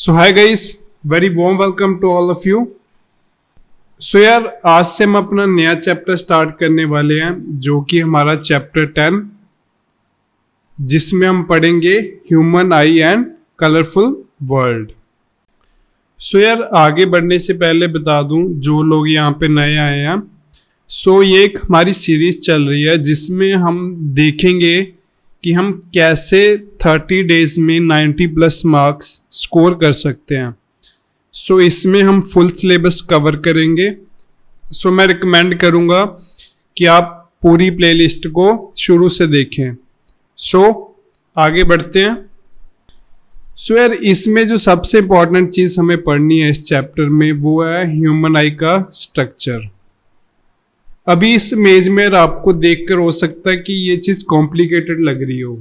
So hi guys, very warm welcome to all of you. So यार, आज से हम अपना नया चैप्टर स्टार्ट करने वाले हैं जो कि हमारा चैप्टर 10, जिसमें हम पढ़ेंगे human eye and colourful world. So यार, आगे बढ़ने से पहले बता दूं जो लोग यहाँ पे नए आए हैं, सो ये एक हमारी सीरीज चल रही है जिसमें हम देखेंगे कि हम कैसे 30 डेज में 90 प्लस मार्क्स स्कोर कर सकते हैं। सो इसमें हम फुल सिलेबस कवर करेंगे। सो मैं रिकमेंड करूँगा कि आप पूरी प्लेलिस्ट को शुरू से देखें। सो आगे बढ़ते हैं। सो यार, इसमें जो सबसे इम्पॉर्टेंट चीज़ हमें पढ़नी है इस चैप्टर में वो है ह्यूमन आई का स्ट्रक्चर। अभी इस इमेज में आपको देखकर हो सकता है कि ये चीज कॉम्प्लिकेटेड लग रही हो,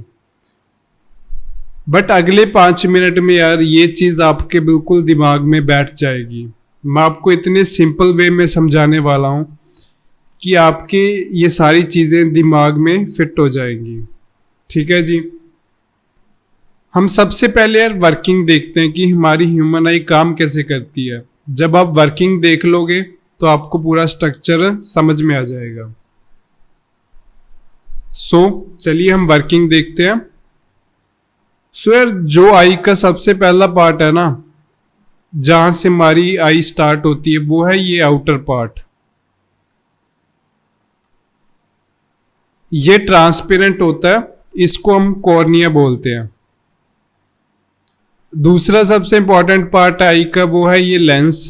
बट अगले 5 मिनट में यार ये चीज आपके बिल्कुल दिमाग में बैठ जाएगी। मैं आपको इतने सिंपल वे में समझाने वाला हूं कि आपके ये सारी चीजें दिमाग में फिट हो जाएंगी। ठीक है जी। हम सबसे पहले यार वर्किंग देखते हैं कि हमारी ह्यूमन आई काम कैसे करती है। जब आप वर्किंग देख लोगे तो आपको पूरा स्ट्रक्चर समझ में आ जाएगा। सो चलिए हम वर्किंग देखते हैं। सो यार, जो आई का सबसे पहला पार्ट है ना, जहां से हमारी आई स्टार्ट होती है, वो है ये आउटर पार्ट। ये ट्रांसपेरेंट होता है, इसको हम कॉर्निया बोलते हैं। दूसरा सबसे इंपॉर्टेंट पार्ट आई का वो है ये लेंस।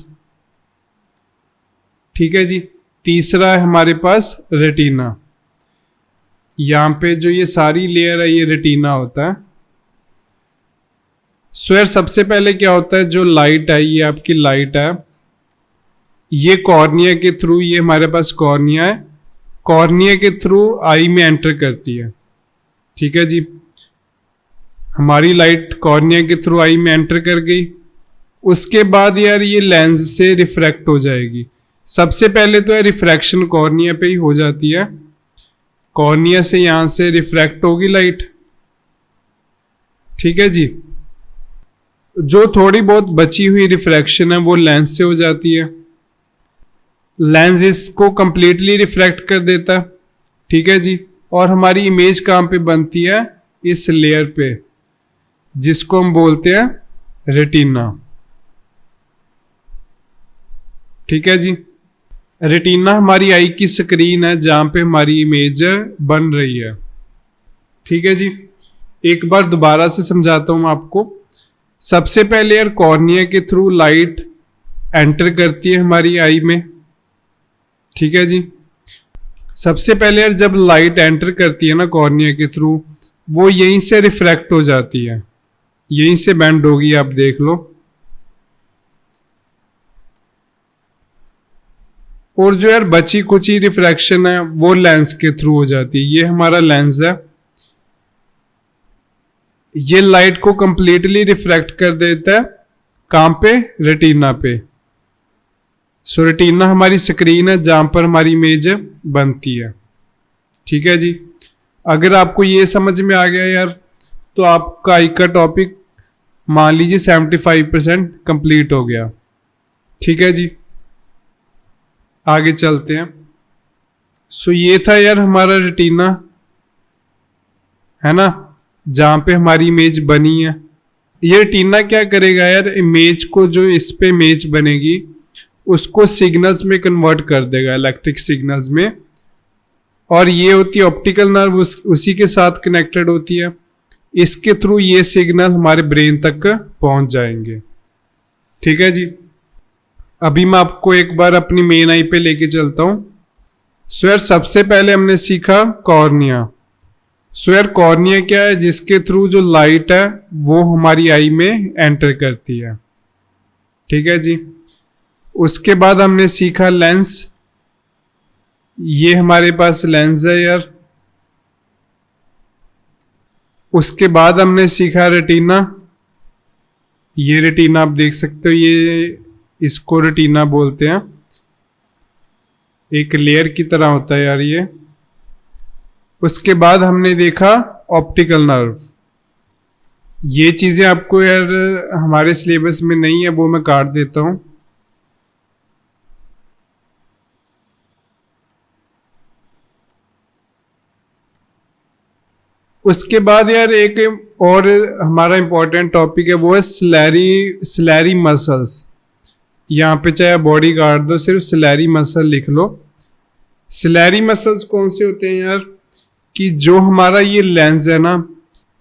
ठीक है जी। तीसरा है हमारे पास रेटिना। यहां पे जो ये सारी लेयर है ये रेटिना होता है। सो यार, सबसे पहले क्या होता है, जो लाइट है ये आपकी लाइट है, ये कॉर्निया के थ्रू, ये हमारे पास कॉर्निया है, कॉर्निया के थ्रू आई में एंटर करती है। ठीक है जी। हमारी लाइट कॉर्निया के थ्रू आई में एंटर कर गई। उसके बाद यार ये लेंस से रिफ्रैक्ट हो जाएगी। सबसे पहले तो रिफ्रैक्शन कॉर्निया पे ही हो जाती है। कॉर्निया से यहां से रिफ्रैक्ट होगी लाइट। ठीक है जी। जो थोड़ी बहुत बची हुई रिफ्रैक्शन है वो लेंस से हो जाती है। लेंस इसको कंप्लीटली रिफ्रैक्ट कर देता है। ठीक है जी। और हमारी इमेज कहां पे बनती है, इस लेयर पे, जिसको हम बोलते हैं रेटिना। ठीक है जी। रेटिना हमारी आई की स्क्रीन है जहां पे हमारी इमेज बन रही है। ठीक है जी। एक बार दोबारा से समझाता हूं आपको। सबसे पहले यार कॉर्निया के थ्रू लाइट एंटर करती है हमारी आई में। ठीक है जी। सबसे पहले यार जब लाइट एंटर करती है ना कॉर्निया के थ्रू, वो यहीं से रिफ्रैक्ट हो जाती है, यहीं से बेंड होगी, आप देख लो। और जो यार बची कुची रिफ्रैक्शन है वो लेंस के थ्रू हो जाती है। ये हमारा लेंस है, ये लाइट को कंप्लीटली रिफ्रैक्ट कर देता है। कहां पे, रेटिना पे। सो रेटिना हमारी स्क्रीन है जहां पर हमारी इमेज बनती है। ठीक है जी। अगर आपको ये समझ में आ गया यार, तो आपका आई का टॉपिक मान लीजिए 75% कंप्लीट हो गया। ठीक है जी। आगे चलते हैं। सो ये था यार हमारा रेटिना, है ना, जहां पे हमारी इमेज बनी है। ये रेटिना क्या करेगा यार, इमेज को, जो इस पे इमेज बनेगी उसको सिग्नल्स में कन्वर्ट कर देगा, इलेक्ट्रिक सिग्नल्स में। और ये होती है ऑप्टिकल नर्व, उसी के साथ कनेक्टेड होती है। इसके थ्रू ये सिग्नल हमारे ब्रेन तक पहुंच जाएंगे। ठीक है जी। अभी मैं आपको एक बार अपनी मेन आई पे लेके चलता हूं। सो यार, सबसे पहले हमने सीखा कॉर्निया। सो यार, कॉर्निया क्या है, जिसके थ्रू जो लाइट है वो हमारी आई में एंटर करती है। ठीक है जी। उसके बाद हमने सीखा लेंस। ये हमारे पास लेंस है यार। उसके बाद हमने सीखा रेटिना। ये रेटिना आप देख सकते हो, ये इसको रेटिना बोलते हैं। एक लेयर की तरह होता है यार ये। उसके बाद हमने देखा ऑप्टिकल नर्व। ये चीज़ें आपको यार हमारे सिलेबस में नहीं है, वो मैं काट देता हूँ। उसके बाद यार एक और हमारा इम्पोर्टेंट टॉपिक है, वो है सिलेरी मसल्स। यहाँ पे चाहे बॉडी काट दो, सिर्फ सिलेरी मसल लिख लो। सिलेरी मसल्स कौन से होते हैं यार, कि जो हमारा ये लेंस है ना,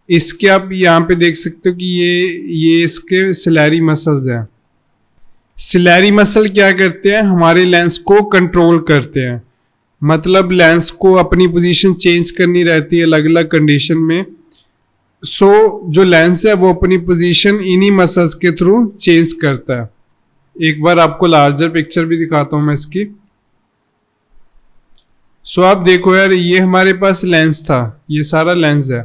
इसके आप यहाँ पे देख सकते हो कि ये इसके सिलेरी मसल्स हैं। सिलेरी मसल क्या करते हैं, हमारे लेंस को कंट्रोल करते हैं। मतलब लेंस को अपनी पोजीशन चेंज करनी रहती है अलग अलग कंडीशन में। सो जो लेंस है वो अपनी पोजीशन इन्हीं मसल्स के थ्रू चेंज करता है। एक बार आपको लार्जर पिक्चर भी दिखाता हूं मैं इसकी। सो आप देखो यार, ये हमारे पास लेंस था, ये सारा लेंस है।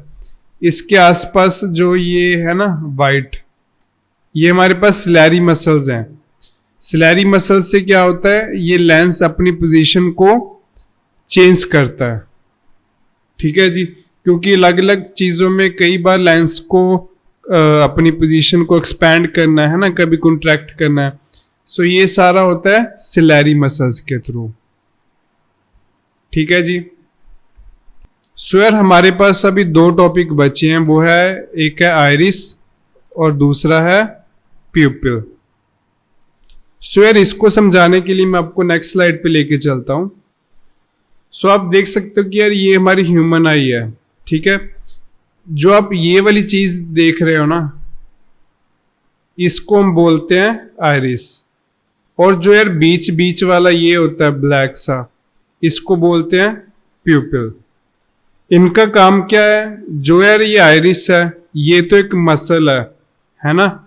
इसके आसपास जो ये है ना वाइट, ये हमारे पास सिलेरी मसल्स हैं। सिलेरी मसल से क्या होता है, ये लेंस अपनी पोजीशन को चेंज करता है। ठीक है जी, क्योंकि अलग अलग चीज़ों में कई बार लेंस को अपनी पोजीशन को एक्सपैंड करना है ना, कभी कॉन्ट्रैक्ट करना है। सो ये सारा होता है सिलेरी मसल्स के थ्रू। ठीक है जी। सो यार हमारे पास अभी 2 टॉपिक बचे हैं, वो है एक है आइरिस और दूसरा है प्यूपिल। सो यार इसको समझाने के लिए मैं आपको नेक्स्ट स्लाइड पे लेके चलता हूं। सो आप देख सकते हो कि यार ये हमारी ह्यूमन आई है। ठीक है, जो आप ये वाली चीज देख रहे हो ना, इसको हम बोलते हैं आइरिस। और जो यार बीच बीच वाला ये होता है ब्लैक सा, इसको बोलते हैं प्यूपिल। इनका काम क्या है, जो यार ये आइरिस है, ये तो एक मसल है ना।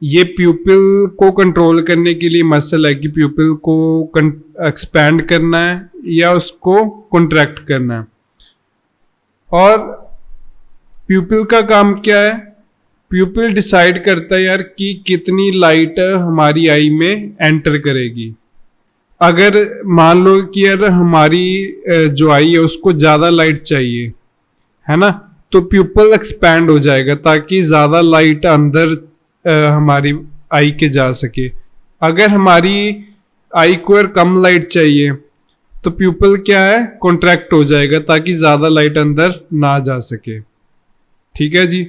ये प्यूपिल को कंट्रोल करने के लिए मसल है कि प्यूपिल को एक्सपैंड करना है या उसको कॉन्ट्रैक्ट करना है। और प्यूपिल का काम क्या है, प्यूपिल डिसाइड करता है यार कि कितनी लाइट हमारी आई में एंटर करेगी। अगर मान लो कि यार हमारी जो आई है उसको ज़्यादा लाइट चाहिए, है ना, तो प्यूपिल एक्सपैंड हो जाएगा ताकि ज़्यादा लाइट अंदर हमारी आई के जा सके। अगर हमारी आई को यार कम लाइट चाहिए तो प्यूपिल क्या है, कॉन्ट्रैक्ट हो जाएगा ताकि ज़्यादा लाइट अंदर ना जा सके। ठीक है जी,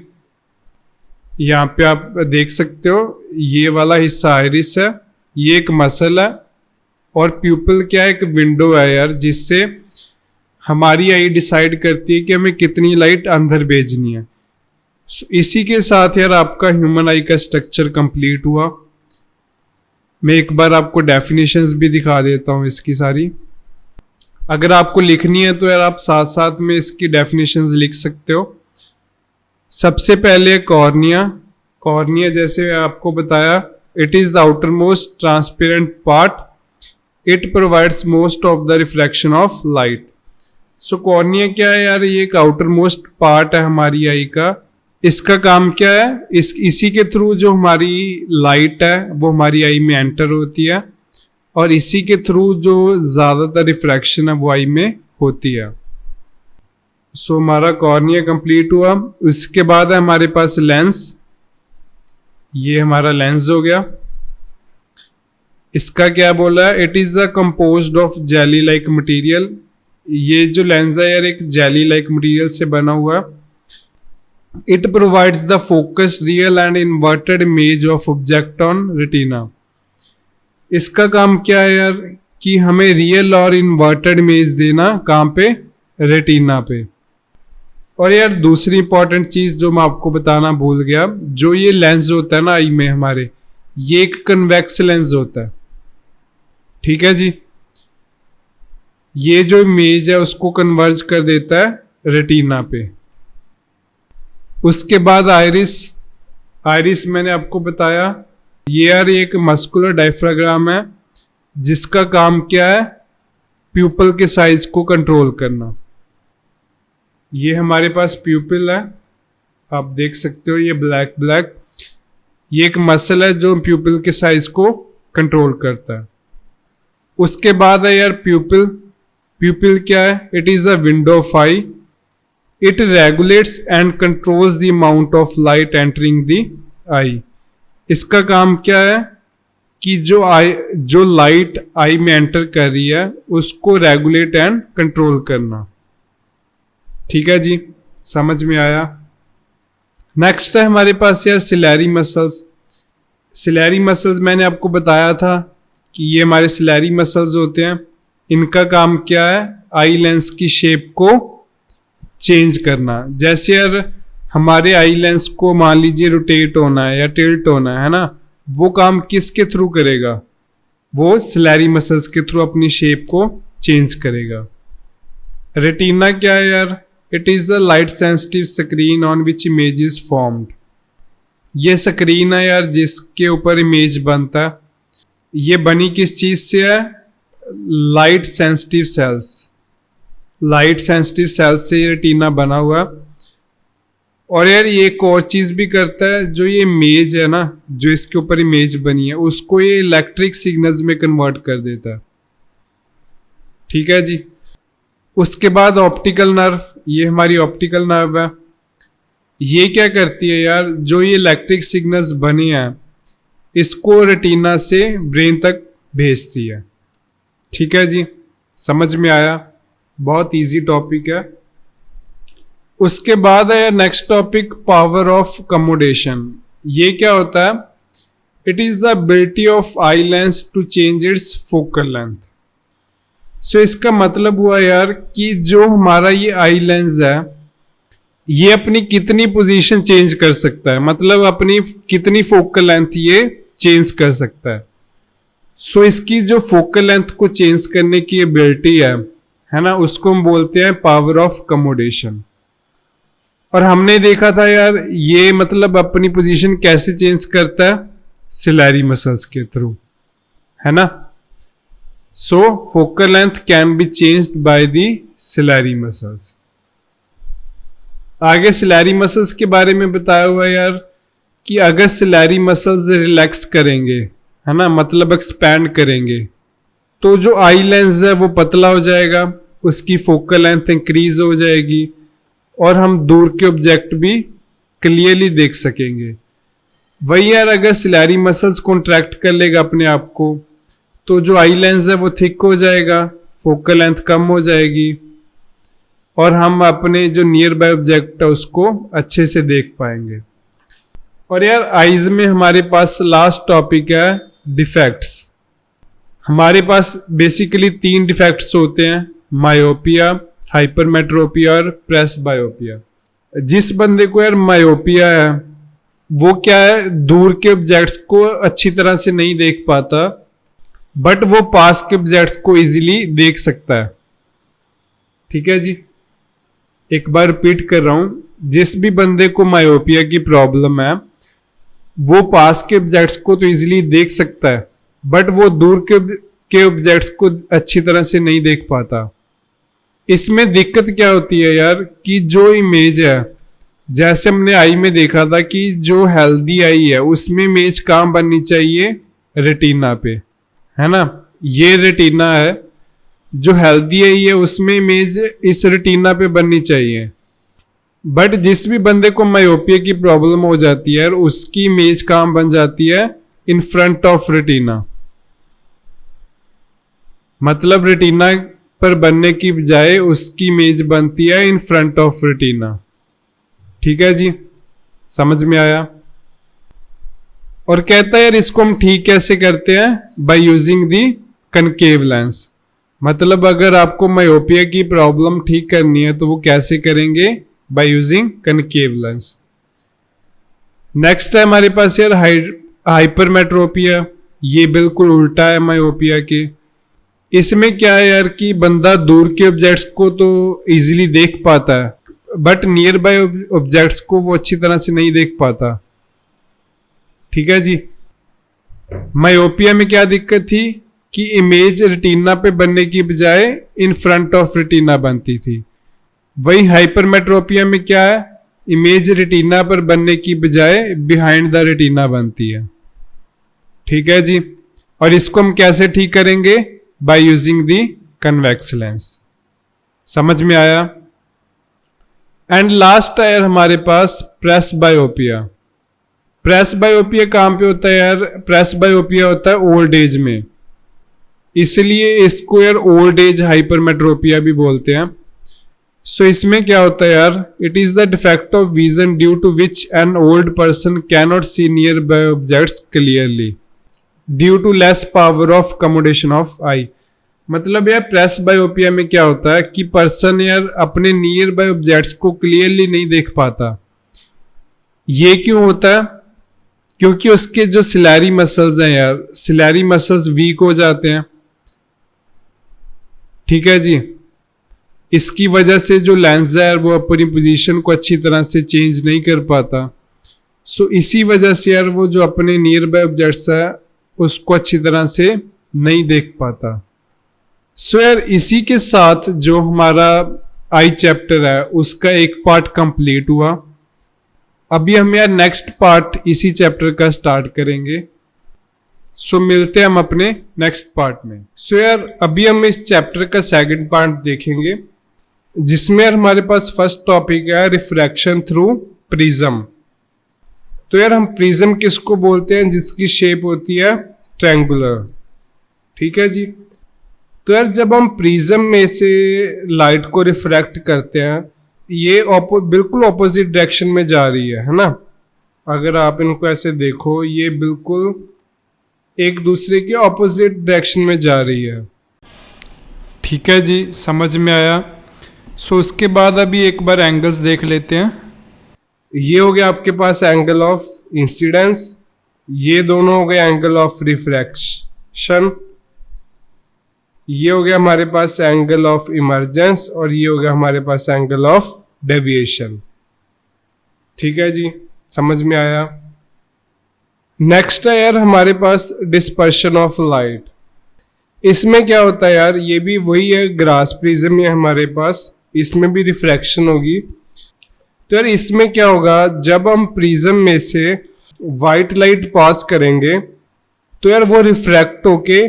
यहाँ पे आप देख सकते हो ये वाला हिस्सा आइरिस है, ये एक मसल है। और प्यूपिल क्या है, एक विंडो है यार, जिससे हमारी आई डिसाइड करती है कि हमें कितनी लाइट अंदर भेजनी है। इसी के साथ यार आपका ह्यूमन आई का स्ट्रक्चर कंप्लीट हुआ। मैं एक बार आपको डेफिनेशंस भी दिखा देता हूँ इसकी सारी। अगर आपको लिखनी है तो यार आप साथ साथ में इसकी डेफिनेशंस लिख सकते हो। सबसे पहले कॉर्निया। कॉर्निया जैसे आपको बताया, it is the outer most transparent part, it provides most of the reflection of light. So cornea क्या है यार, ये एक आउटर मोस्ट पार्ट है हमारी आई का। इसका काम क्या है, इसी के थ्रू जो हमारी लाइट है वो हमारी आई में एंटर होती है, और इसी के थ्रू जो ज़्यादातर रिफ्रैक्शन है वो आई में होती है। सो हमारा कॉर्निया कंप्लीट हुआ। उसके बाद है हमारे पास लेंस। ये हमारा लेंस हो गया। इसका क्या बोला है, it is a composed of jelly like material. ये जो लेंस है यार एक जेली लाइक मटीरियल से बना हुआ। It provides the focus real and inverted image of object on retina. इसका काम क्या है यार, कि हमें रियल और इन्वर्टेड इमेज देना, कहाँ पे, रेटिना पे। और यार दूसरी इंपॉर्टेंट चीज जो मैं आपको बताना भूल गया, जो ये लेंस होता है ना आई में हमारे, ये एक कन्वेक्स लेंस होता है। ठीक है जी, ये जो इमेज है उसको कन्वर्ज कर देता है रेटिना पे। उसके बाद आइरिस। आइरिस मैंने आपको बताया, ये यार एक मस्कुलर डायफ्राग्राम है जिसका काम क्या है, प्यूपल के साइज को कंट्रोल करना। ये हमारे पास प्यूपिल है, आप देख सकते हो ये ब्लैक ब्लैक। ये एक मसल है जो प्यूपिल के साइज को कंट्रोल करता है। उसके बाद है यार प्यूपिल। प्यूपिल क्या है, it is a window of eye. It regulates and controls the amount of light entering the eye. इसका काम क्या है कि जो लाइट आई में एंटर कर रही है उसको रेगुलेट एंड कंट्रोल करना। ठीक है जी, समझ में आया। नेक्स्ट है हमारे पास यार सिलेरी मसल्स। सिलेरी मसल्स मैंने आपको बताया था कि ये हमारे सिलेरी मसल्स होते हैं। इनका काम क्या है, आई लेंस की शेप को चेंज करना। जैसे यार हमारे आई लेंस को मान लीजिए रोटेट होना है या टिल्ट होना है ना, वो काम किसके थ्रू करेगा, वो सिलेरी मसल्स के थ्रू अपनी शेप को चेंज करेगा। रेटिना क्या है यार, it is the light sensitive screen on which image is formed. ये स्क्रीन है यार जिसके ऊपर इमेज बनता है। ये बनी किस चीज से है, light sensitive sales. Light sensitive sales से ये रेटिना बना हुआ। और यार ये एक और चीज भी करता है, जो ये इमेज है ना, जो इसके ऊपर इमेज बनी है उसको ये इलेक्ट्रिक सिग्नल्स में कन्वर्ट कर देता है। ठीक है जी। उसके बाद ऑप्टिकल नर्व, ये हमारी ऑप्टिकल नर्व है। ये क्या करती है यार, जो ये इलेक्ट्रिक सिग्नल्स बने हैं इसको रेटिना से ब्रेन तक भेजती है। ठीक है जी, समझ में आया, बहुत इजी टॉपिक है। उसके बाद है next topic, power of accommodation. ये क्या होता है, it is the ability of eye lens to change its focal length. So इसका मतलब हुआ यार कि जो हमारा ये आई लेंस है ये अपनी कितनी पोजीशन चेंज कर सकता है, मतलब अपनी कितनी फोकल लेंथ ये चेंज कर सकता है। सो इसकी जो फोकल लेंथ को चेंज करने की एबिलिटी है ना, उसको हम बोलते हैं पावर ऑफ कमोडेशन। और हमने देखा था यार ये मतलब अपनी पोजीशन कैसे चेंज करता है, सिलेरी मसल्स के थ्रू, है ना। So focal length can be changed by the ciliary muscles. आगे सिलेरी मसल्स के बारे में बताया हुआ यार कि अगर सिलेरी मसल्स रिलैक्स करेंगे, है ना, मतलब एक्सपैंड करेंगे, तो जो आई लेंस है वो पतला हो जाएगा, उसकी फोकल लेंथ इंक्रीज हो जाएगी और हम दूर के ऑब्जेक्ट भी क्लियरली देख सकेंगे। वही यार अगर सिलेरी मसल्स कॉन्ट्रैक्ट कर लेगा अपने आप को, तो जो आई लेंस है वो थिक हो जाएगा, फोकल लेंथ कम हो जाएगी और हम अपने जो नियर बाय ऑब्जेक्ट है उसको अच्छे से देख पाएंगे। और यार आईज में हमारे पास लास्ट टॉपिक है डिफेक्ट्स। हमारे पास बेसिकली 3 डिफेक्ट्स होते हैं, मायोपिया, हाइपरमेट्रोपिया और प्रेस बायोपिया। जिस बंदे को यार मायोपिया है वो क्या है, दूर के ऑब्जेक्ट्स को अच्छी तरह से नहीं देख पाता, बट वो पास के ऑब्जेक्ट्स को इजीली देख सकता है। ठीक है जी, एक बार रिपीट कर रहा हूं, जिस भी बंदे को मायोपिया की प्रॉब्लम है वो पास के ऑब्जेक्ट्स को तो इजीली देख सकता है, बट वो दूर के ऑब्जेक्ट्स को अच्छी तरह से नहीं देख पाता। इसमें दिक्कत क्या होती है यार कि जो इमेज है, जैसे हमने आई में देखा था कि जो हेल्दी आई है उसमें इमेज कहाँ बननी चाहिए, रेटिना पे, है ना। ये रेटिना है, जो हेल्दी आई है उसमें इमेज इस रेटिना पे बननी चाहिए। बट जिस भी बंदे को मायोपिया की प्रॉब्लम हो जाती है उसकी इमेज कहाँ बन जाती है, इन फ्रंट ऑफ रेटिना। मतलब रेटिना पर बनने की बजाय उसकी इमेज बनती है इन फ्रंट ऑफ रेटिना। ठीक है जी, समझ में आया। और कहता है यार इसको हम ठीक कैसे करते हैं, by using the concave lens. मतलब अगर आपको मायोपिया की प्रॉब्लम ठीक करनी है तो वो कैसे करेंगे, by using concave lens. Next है हमारे पास यार हाइपरमेट्रोपिया। ये बिल्कुल उल्टा है मायोपिया के। इसमें क्या है यार कि बंदा दूर के ऑब्जेक्ट्स को तो इजीली देख पाता है, बट नियर बाय ऑब्जेक्ट्स को वो अच्छी तरह से नहीं देख पाता। ठीक है जी। मायोपिया में क्या दिक्कत थी कि इमेज रेटिना पे बनने की बजाय इन फ्रंट ऑफ रेटिना बनती थी। वही हाइपरमेट्रोपिया में क्या है, इमेज रेटिना पर बनने की बजाय बिहाइंड द रेटिना बनती है। ठीक है जी। और इसको हम कैसे ठीक करेंगे, by using the convex lens. समझ में आया। एंड लास्ट है यार हमारे पास प्रेस बायोपिया। प्रेस बायोपिया कहाँ पे होता है यार? प्रेस बायोपिया होता है ओल्ड एज में, इसलिए इसको यार ओल्ड एज हाइपरमेट्रोपिया भी बोलते हैं। सो इसमें क्या होता है यार? It is the defect of vision due to which an old person cannot see nearby objects clearly due to less power of accommodation of eye. मतलब यार प्रेस बायोपिया में क्या होता है कि पर्सन यार अपने नियर बाय ऑब्जेक्ट्स को क्लियरली नहीं देख पाता। ये क्यों होता है? क्योंकि उसके जो सिलेरी मसल्स हैं यार, सिलेरी मसल्स वीक हो जाते हैं। ठीक है जी, इसकी वजह से जो लेंस है वो अपनी पोजीशन को अच्छी तरह से चेंज नहीं कर पाता। सो इसी वजह से यार वो जो अपने नियर बाय ऑब्जेक्ट्स है उसको अच्छी तरह से नहीं देख पाता। सो यार इसी के साथ जो हमारा आई चैप्टर है उसका एक पार्ट कंप्लीट हुआ। अभी हम यार नेक्स्ट पार्ट इसी चैप्टर का स्टार्ट करेंगे। सो मिलते हैं हम अपने नेक्स्ट पार्ट में। सो यार अभी हम इस चैप्टर का सेकंड पार्ट देखेंगे, जिसमें यार हमारे पास फर्स्ट टॉपिक है रिफ्रैक्शन थ्रू प्रिज्म। तो यार हम प्रिज्म किसको बोलते हैं? जिसकी शेप होती है ट्रायंगुलर। ठीक है जी। तो यार जब हम प्रिज्म में से लाइट को रिफ्रैक्ट करते हैं, ये बिल्कुल ऑपोजिट डायरेक्शन में जा रही है ना। अगर आप इनको ऐसे देखो, ये बिल्कुल एक दूसरे के ऑपोजिट डायरेक्शन में जा रही है। ठीक है जी, समझ में आया। सो उसके बाद अभी एक बार एंगल्स देख लेते हैं। ये हो गया आपके पास एंगल ऑफ इंसिडेंस, ये दोनों हो गए एंगल ऑफ रिफ्रैक्शन, ये हो गया हमारे पास एंगल ऑफ इमर्जेंस, और ये हो गया हमारे पास एंगल ऑफ डेविएशन। ठीक है जी, समझ में आया। नेक्स्ट है यार हमारे पास डिस्पर्शन ऑफ लाइट। इसमें क्या होता है यार? ये भी वही है, ग्रास प्रिज्म है हमारे पास, इसमें भी रिफ्रैक्शन होगी। तो यार इसमें क्या होगा? जब हम प्रिज्म में से व्हाइट लाइट पास करेंगे तो यार वो रिफ्रैक्ट होके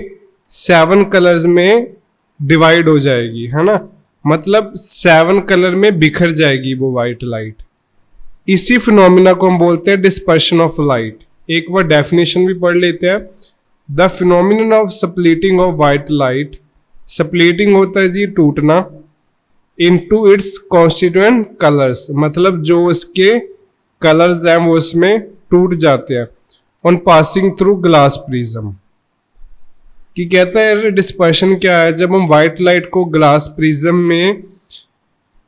7 कलर्स में डिवाइड हो जाएगी, है ना। मतलब 7 कलर में बिखर जाएगी वो व्हाइट लाइट। इसी फिनोमिना को हम बोलते हैं डिस्पर्शन ऑफ लाइट। एक बार डेफिनेशन भी पढ़ लेते हैं। The phenomenon of splitting of white light, splitting होता है जी टूटना, इनटू इट्स कॉन्स्टिट्यूएंट कलर्स, मतलब जो उसके कलर्स हैं वो उसमें टूट जाते हैं, on passing through glass prism. कि कहता है डिस्पर्शन क्या है? जब हम व्हाइट लाइट को ग्लास प्रिज्म में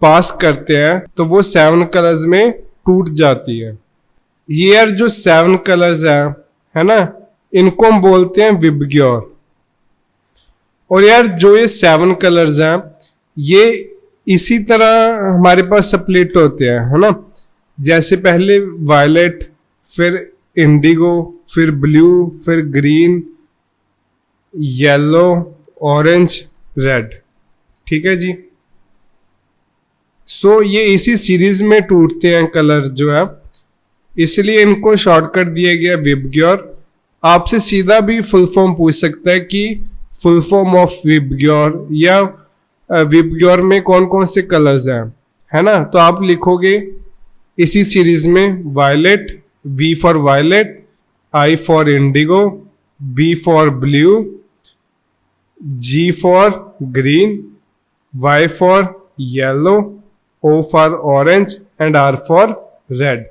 पास करते हैं तो वो 7 कलर्स में टूट जाती है। ये यार जो 7 कलर्स है ना, इनको हम बोलते हैं विबग्योर। और यार जो ये 7 कलर्स हैं ये इसी तरह हमारे पास स्प्लिट होते हैं, है ना। जैसे पहले वायलेट, फिर इंडिगो, फिर ब्लू, फिर ग्रीन, येलो, ऑरेंज, रेड। ठीक है जी। सो ये इसी सीरीज में टूटते हैं कलर जो है, इसलिए इनको शॉर्टकट दिया गया विबग्योर। आपसे सीधा भी फुल फॉर्म पूछ सकता है कि फुल फॉर्म ऑफ विबग्योर, या विबग्योर में कौन कौन से कलर्स हैं, है ना। तो आप लिखोगे इसी सीरीज में violet, V for violet, I for indigo, B for blue, G for green, Y for yellow, O for orange and R for red.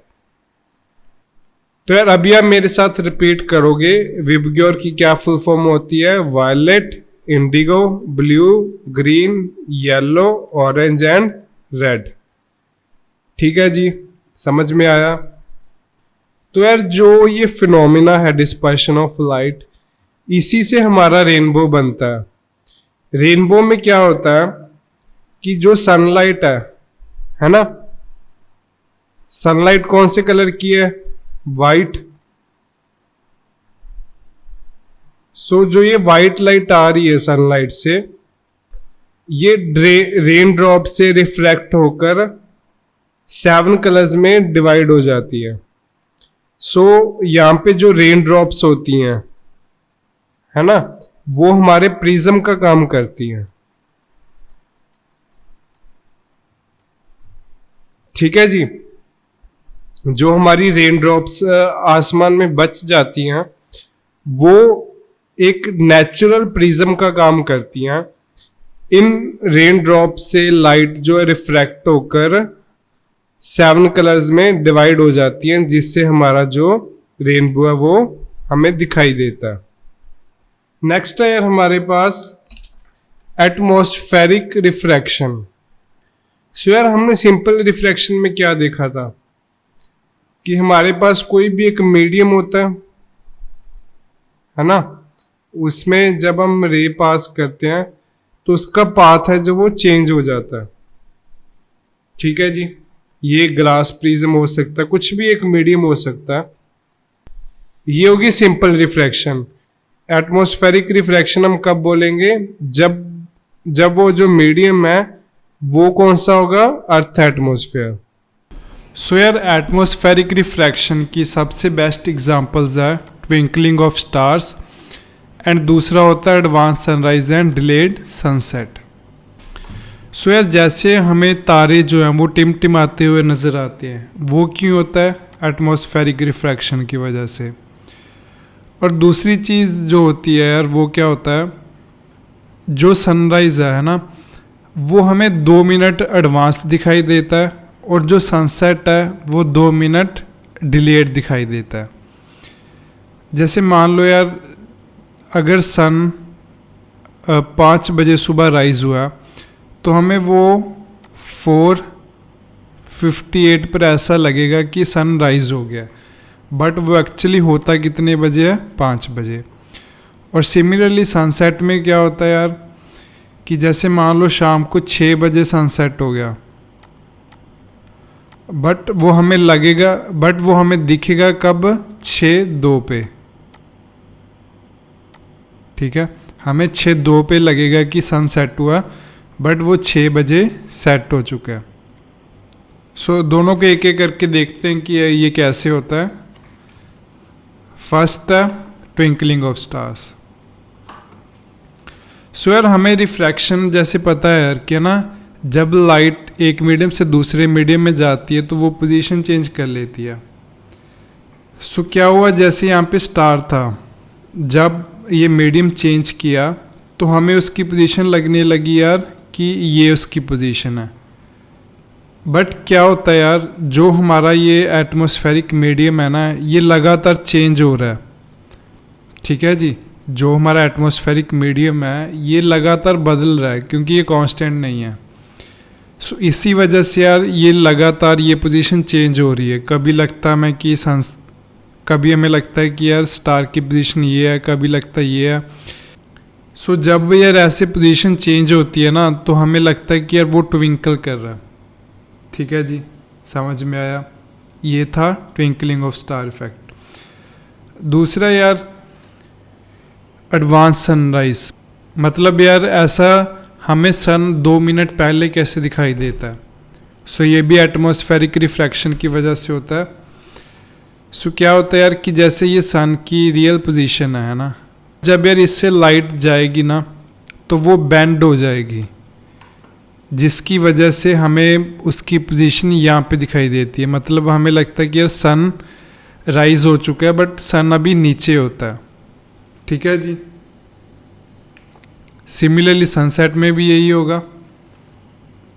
तो यार अभी आप मेरे साथ रिपीट करोगे विबग्योर की क्या फुल फॉर्म होती है? Violet, indigo, blue, green, yellow, orange and red. ठीक है जी, समझ में आया। तो यार जो ये फिनोमिना है डिस्पर्शन ऑफ लाइट, इसी से हमारा रेनबो बनता है। रेनबो में क्या होता है कि जो सनलाइट है ना, सनलाइट कौन से कलर की है? वाइट। सो जो ये वाइट लाइट आ रही है सनलाइट से, ये रेन ड्रॉप से रिफ्रैक्ट होकर 7 कलर्स में डिवाइड हो जाती है। सो यहाँ पे जो रेन ड्रॉप्स होती हैं, है ना, वो हमारे प्रिज्म का काम करती हैं। ठीक है जी। जो हमारी रेन ड्रॉप्स आसमान में बच जाती हैं वो एक नेचुरल प्रिज्म का काम करती हैं। इन रेन ड्रॉप से लाइट जो है रिफ्रैक्ट होकर 7 कलर्स में डिवाइड हो जाती हैं, जिससे हमारा जो रेनबो है वो हमें दिखाई देता है। नेक्स्ट है यार हमारे पास एटमॉस्फेरिक रिफ्रैक्शन। सो यार हमने सिंपल रिफ्रैक्शन में क्या देखा था कि हमारे पास कोई भी एक मीडियम होता है ना, उसमें जब हम रे पास करते हैं तो उसका पाथ है जो वो चेंज हो जाता है। ठीक है जी, ये ग्लास प्रिज्म हो सकता है, कुछ भी एक मीडियम हो सकता है। ये होगी सिंपल रिफ्रैक्शन। एटमॉस्फेरिक रिफ्रैक्शन हम कब बोलेंगे, जब वो जो मीडियम है वो कौन सा होगा, अर्थ एटमॉस्फेयर। सो यार एटमॉस्फेरिक रिफ्रैक्शन की सबसे बेस्ट एग्जांपल्स है ट्विंकलिंग ऑफ स्टार्स एंड दूसरा होता है advance sunrise and delayed sunset. So यार जैसे हमें तारे जो हैं वो टिमटिमाते हुए नज़र आते हैं, वो क्यों होता है, एटमॉस्फेरिक रिफ्रैक्शन की वजह से। और दूसरी चीज़ जो होती है यार वो क्या होता है, जो सनराइज़ है ना वो हमें 2 मिनट एडवांस दिखाई देता है और जो सनसेट है वो 2 मिनट डिलेड दिखाई देता है। जैसे मान लो यार अगर सन 5 बजे सुबह राइज हुआ तो हमें वो 4:58 पर ऐसा लगेगा कि सन राइज हो गया, बट वो एक्चुअली होता कितने बजे है, 5 बजे। और सिमिलरली सनसेट में क्या होता है यार कि जैसे मान लो शाम को 6 बजे सनसेट हो गया, बट वो हमें दिखेगा कब, 6:02 पे। ठीक है, हमें 6:02 पे लगेगा कि सन सेट हुआ, बट वो 6 बजे सेट हो चुका है। सो दोनों को एक एक करके देखते हैं कि ये कैसे होता है। फर्स्ट है ट्विंकलिंग ऑफ स्टार्स। सो यार हमें रिफ्रैक्शन जैसे पता है यार कि ना, जब लाइट एक मीडियम से दूसरे मीडियम में जाती है तो वो पोजीशन चेंज कर लेती है। सो क्या हुआ, जैसे यहाँ पे स्टार था, जब ये मीडियम चेंज किया तो हमें उसकी पोजीशन लगने लगी यार कि ये उसकी पोजीशन है। बट क्या होता है यार, जो हमारा ये एटमॉस्फेरिक मीडियम है ना ये लगातार चेंज हो रहा है। ठीक है जी, जो हमारा एटमॉस्फेरिक मीडियम है ये लगातार बदल रहा है क्योंकि ये कांस्टेंट नहीं है। सो इसी वजह से यार ये लगातार ये पोजीशन चेंज हो रही है। कभी हमें लगता है कि यार स्टार की पोजीशन ये है, कभी लगता है ये है। सो जब यार ऐसे पोजीशन चेंज होती है ना तो हमें लगता है कि यार वो ट्विंकल कर रहा है। ठीक है जी, समझ में आया। ये था ट्विंकलिंग ऑफ स्टार इफेक्ट। दूसरा यार एडवांस सनराइज, मतलब यार ऐसा हमें सन 2 मिनट पहले कैसे दिखाई देता है। सो ये भी एटमॉस्फेरिक रिफ्रैक्शन की वजह से होता है। सो क्या होता है यार कि जैसे ये सन की रियल पोजीशन है ना, जब यार इससे लाइट जाएगी ना तो वो बेंड हो जाएगी, जिसकी वजह से हमें उसकी पोजीशन यहाँ पे दिखाई देती है। मतलब हमें लगता है कि यार सन राइज हो चुका है बट सन अभी नीचे होता है। ठीक है जी, सिमिलरली सनसेट में भी यही होगा।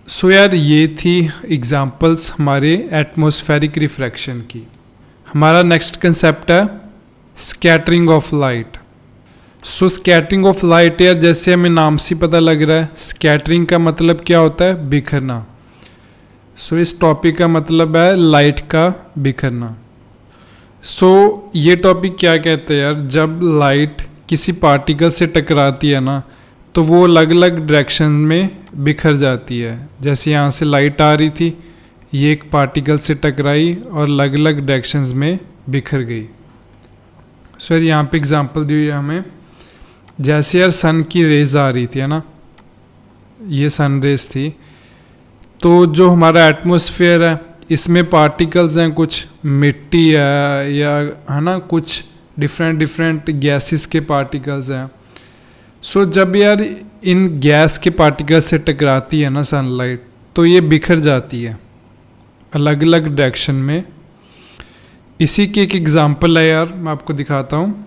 सो यार ये थी एग्जांपल्स हमारे एटमॉस्फेरिक रिफ्रैक्शन की। हमारा नेक्स्ट कंसेप्ट है scattering of light. So scattering of light यार जैसे हमें नाम से पता लग रहा है, स्कैटरिंग का मतलब क्या होता है, बिखरना। सो इस टॉपिक का मतलब है लाइट का बिखरना। सो ये टॉपिक क्या कहते हैं यार, जब लाइट किसी पार्टिकल से टकराती है ना तो वो अलग अलग डायरेक्शन में बिखर जाती है। जैसे यहाँ से लाइट आ रही थी, ये एक पार्टिकल से टकराई और अलग अलग डायरेक्शंस में बिखर गई। सो यार यहाँ पे एग्जांपल दी हुई है हमें, जैसे यार सन की रेज आ रही थी है ना, ये सन रेज थी, तो जो हमारा एटमॉस्फेयर है इसमें पार्टिकल्स हैं, कुछ मिट्टी है या है ना, कुछ डिफरेंट गैसेस के पार्टिकल्स हैं। सो जब यार इन गैस के पार्टिकल्स से टकराती है ना सनलाइट तो ये बिखर जाती है अलग अलग डायरेक्शन में। इसी की एक एग्जांपल है यार, मैं आपको दिखाता हूँ,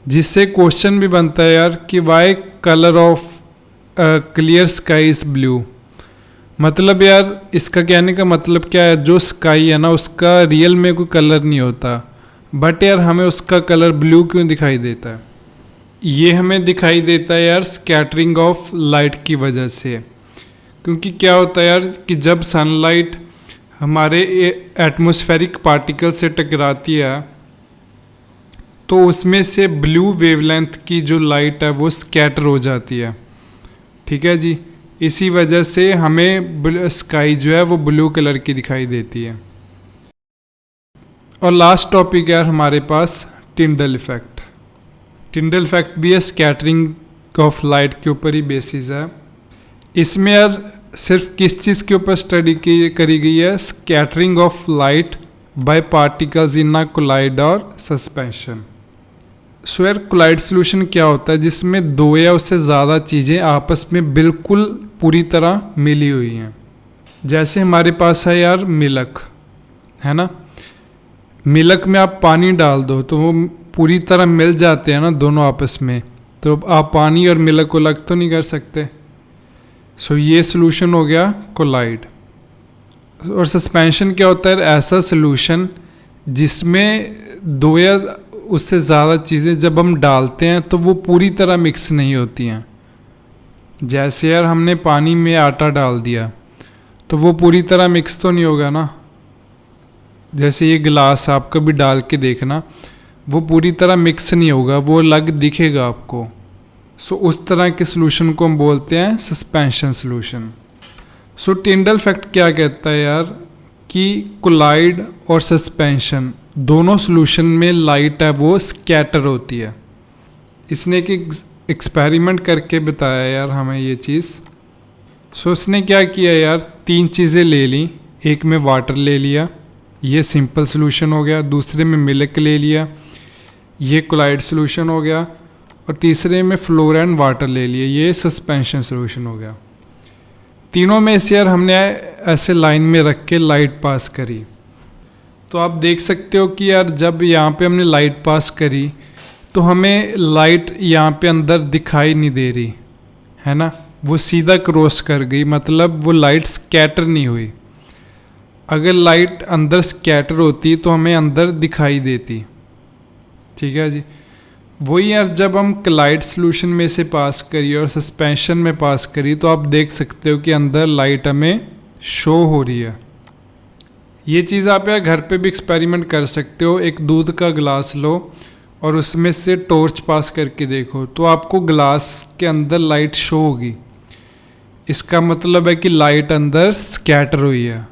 जिससे क्वेश्चन भी बनता है यार कि why colour of clear sky is blue. मतलब यार इसका कहने का मतलब क्या है, जो स्काई है ना उसका रियल में कोई कलर नहीं होता, बट यार हमें उसका कलर ब्लू क्यों दिखाई देता है। ये हमें दिखाई देता है यार स्कैटरिंग ऑफ लाइट की वजह से। क्योंकि क्या होता है यार कि जब सनलाइट हमारे एटमॉस्फेरिक पार्टिकल से टकराती है तो उसमें से ब्लू वेवलेंथ की जो लाइट है वो स्कैटर हो जाती है। ठीक है जी, इसी वजह से हमें स्काई जो है वो ब्लू कलर की दिखाई देती है। और लास्ट टॉपिक यार हमारे पास टिंडल इफेक्ट। टिंडल इफेक्ट भी है स्कैटरिंग ऑफ लाइट के ऊपर ही बेसिस है। इसमें यार सिर्फ किस चीज़ के ऊपर स्टडी करी गई है, scattering of light by particles in a colloid और सस्पेंशन। सो यार कोलाइड सोल्यूशन क्या होता है, जिसमें दो या उससे ज़्यादा चीज़ें आपस में बिल्कुल पूरी तरह मिली हुई हैं। जैसे हमारे पास है यार मिल्क, है ना, मिल्क में आप पानी डाल दो तो वो पूरी तरह मिल जाते हैं ना दोनों आपस में, तो आप पानी और मिल्क को अलग तो नहीं कर सकते। सो ये सोल्यूशन हो गया कोलाइड। और सस्पेंशन क्या होता है, ऐसा सोल्यूशन जिसमें दो या उससे ज़्यादा चीज़ें जब हम डालते हैं तो वो पूरी तरह मिक्स नहीं होती हैं। जैसे यार हमने पानी में आटा डाल दिया तो वो पूरी तरह मिक्स तो नहीं होगा ना। जैसे ये गिलास आप कभी डाल के देखना, वो पूरी तरह मिक्स नहीं होगा, वो अलग दिखेगा आपको। सो उस तरह के सोल्यूशन को हम बोलते हैं सस्पेंशन सोल्यूशन। सो टिंडल इफेक्ट क्या कहता है यार कि कोलाइड और सस्पेंशन दोनों सोल्यूशन में लाइट है वो स्कैटर होती है। इसने एक एक्सपेरिमेंट करके बताया यार हमें ये चीज़। सो इसने क्या किया यार, तीन चीज़ें ले ली। एक में वाटर ले लिया, ये सिंपल सोल्यूशन हो गया। दूसरे में मिल्क ले लिया, ये कोलाइड सोल्यूशन हो गया। और तीसरे में फ्लोर एंड वाटर ले लिए, ये सस्पेंशन सोल्यूशन हो गया। तीनों में से यार हमने ऐसे लाइन में रख के लाइट पास करी। तो आप देख सकते हो कि यार जब यहाँ पे हमने लाइट पास करी तो हमें लाइट यहाँ पे अंदर दिखाई नहीं दे रही है ना, वो सीधा क्रॉस कर गई, मतलब वो लाइट स्कैटर नहीं हुई। अगर लाइट अंदर स्कैटर होती तो हमें अंदर दिखाई देती। ठीक है जी, वही यार जब हम कोलाइड सोल्यूशन में से पास करी और सस्पेंशन में पास करी तो आप देख सकते हो कि अंदर लाइट हमें शो हो रही है। ये चीज़ आप यार घर पे भी एक्सपेरिमेंट कर सकते हो। एक दूध का गिलास लो और उसमें से टॉर्च पास करके देखो तो आपको गिलास के अंदर लाइट शो होगी। इसका मतलब है कि लाइट अंदर स्कैटर हुई है।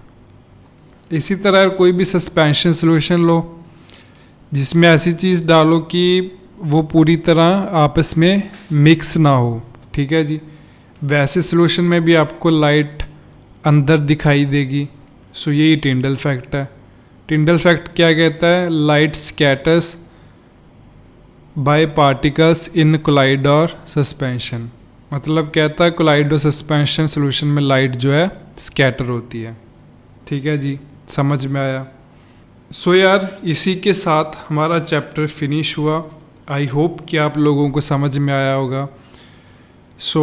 इसी तरह यार कोई भी सस्पेंशन सोल्यूशन लो जिसमें ऐसी चीज़ डालो कि वो पूरी तरह आपस में मिक्स ना हो। ठीक है जी, वैसे सोल्यूशन में भी आपको लाइट अंदर दिखाई देगी। सो यही टिंडल इफेक्ट है। टिंडल इफेक्ट क्या कहता है, light scatters by particles in colloid और सस्पेंशन। मतलब कहता है कोलाइड और सस्पेंशन सोल्यूशन में लाइट जो है स्कैटर होती है। ठीक है जी, समझ में आया। सो यार इसी के साथ हमारा चैप्टर फिनिश हुआ। आई होप कि आप लोगों को समझ में आया होगा। So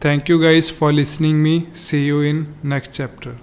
thank you guys for listening me. See you in next chapter.